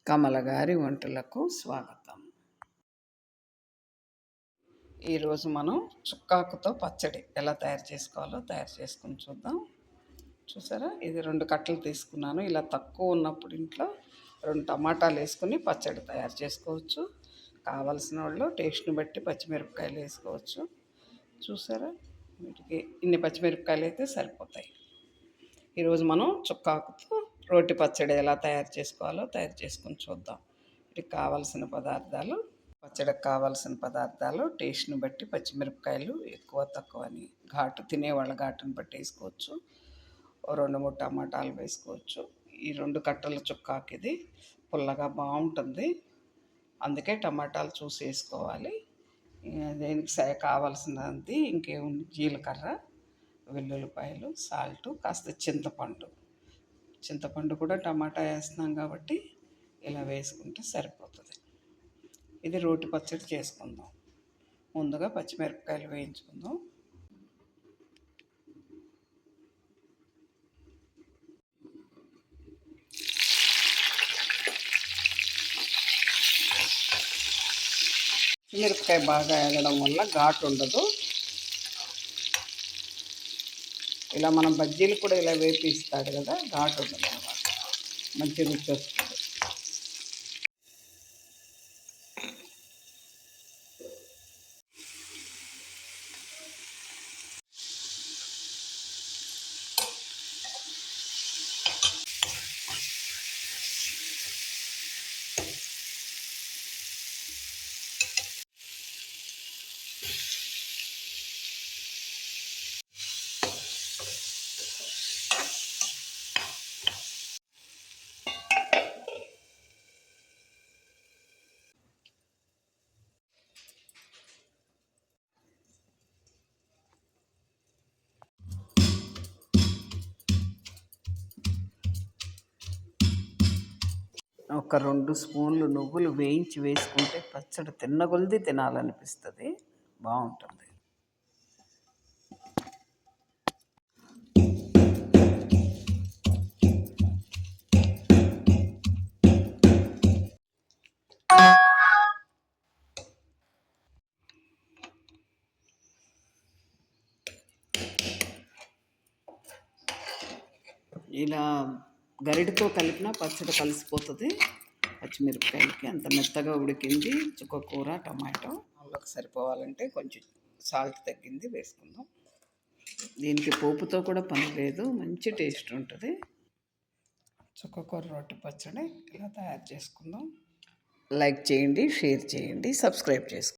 కమల గారి వంటలకు స్వాగతం. ఈరోజు మనం చుక్కాకుతో పచ్చడి ఎలా తయారు చేసుకోవాలో చేసుకుని చూద్దాం. చూసారా, ఇది 2 కట్టలు తీసుకున్నాను. ఇలా తక్కువ ఉన్నప్పుడు ఇంట్లో 2 టమాటాలు వేసుకుని పచ్చడి తయారు చేసుకోవచ్చు. కావలసిన వాళ్ళు టేస్ట్ని బట్టి పచ్చిమిరపకాయలు వేసుకోవచ్చు. చూసారా, వీటికి ఇన్ని పచ్చిమిరపకాయలు అయితే సరిపోతాయి. ఈరోజు మనం చుక్కాకుతో రోటి పచ్చడి ఎలా తయారు చేసుకోవాలో చేసుకుని చూద్దాం. వీటికి కావాల్సిన పదార్థాలు, పచ్చడికి కావాల్సిన పదార్థాలు టేస్ట్ని బట్టి పచ్చిమిరపకాయలు ఎక్కువ తక్కువ అని, ఘాటు తినేవాళ్ళ ఘాటుని బట్టి వేసుకోవచ్చు. 2-3 టమాటాలు వేసుకోవచ్చు. ఈ 2 కట్టల చుక్కాకు ఇది పుల్లగా బాగుంటుంది, అందుకే టమాటాలు చూసి వేసుకోవాలి. దీనికి కావాల్సినది ఇంకేముంది, జీలకర్ర, వెల్లుల్లిపాయలు, సాల్టు, కాస్త చింతపండు కూడా టమాటా వేస్తున్నాం కాబట్టి ఇలా వేసుకుంటే సరిపోతుంది. ఇది రోటి పచ్చడి చేసుకుందాం. ముందుగా పచ్చిమిరపకాయలు వేయించుకుందాం. మిరపకాయ బాగా వేగడం వల్ల ఘాటు ఉండదు. ఇలా మనం బజ్జీలు కూడా ఇలా వేపిస్తాడు కదా, ఘాటు ఉండదు అన్నమాట, మంచి రుచి వస్తుంది. ఒక 2 స్పూన్లు నువ్వులు వేయించి వేసుకుంటే పచ్చడి తిన్నగొలిది తినాలనిపిస్తుంది, బాగుంటుంది. ఇలా గరిటతో కలిపిన పచ్చడి కలిసిపోతుంది. పచ్చిమిరపకాయలకి అంత మెత్తగా ఉడికింది. చుక్కకూర, టమాటో వాళ్ళకి సరిపోవాలంటే కొంచెం సాల్ట్ తగ్గింది వేసుకుందాం. దీనికి పోపుతో కూడా పని లేదు, మంచి టేస్ట్ ఉంటుంది. చుక్కకూర రోటి పచ్చడి ఇలా తయారు చేసుకుందాం. లైక్ చేయండి, షేర్ చేయండి, సబ్స్క్రైబ్ చేసుకోండి.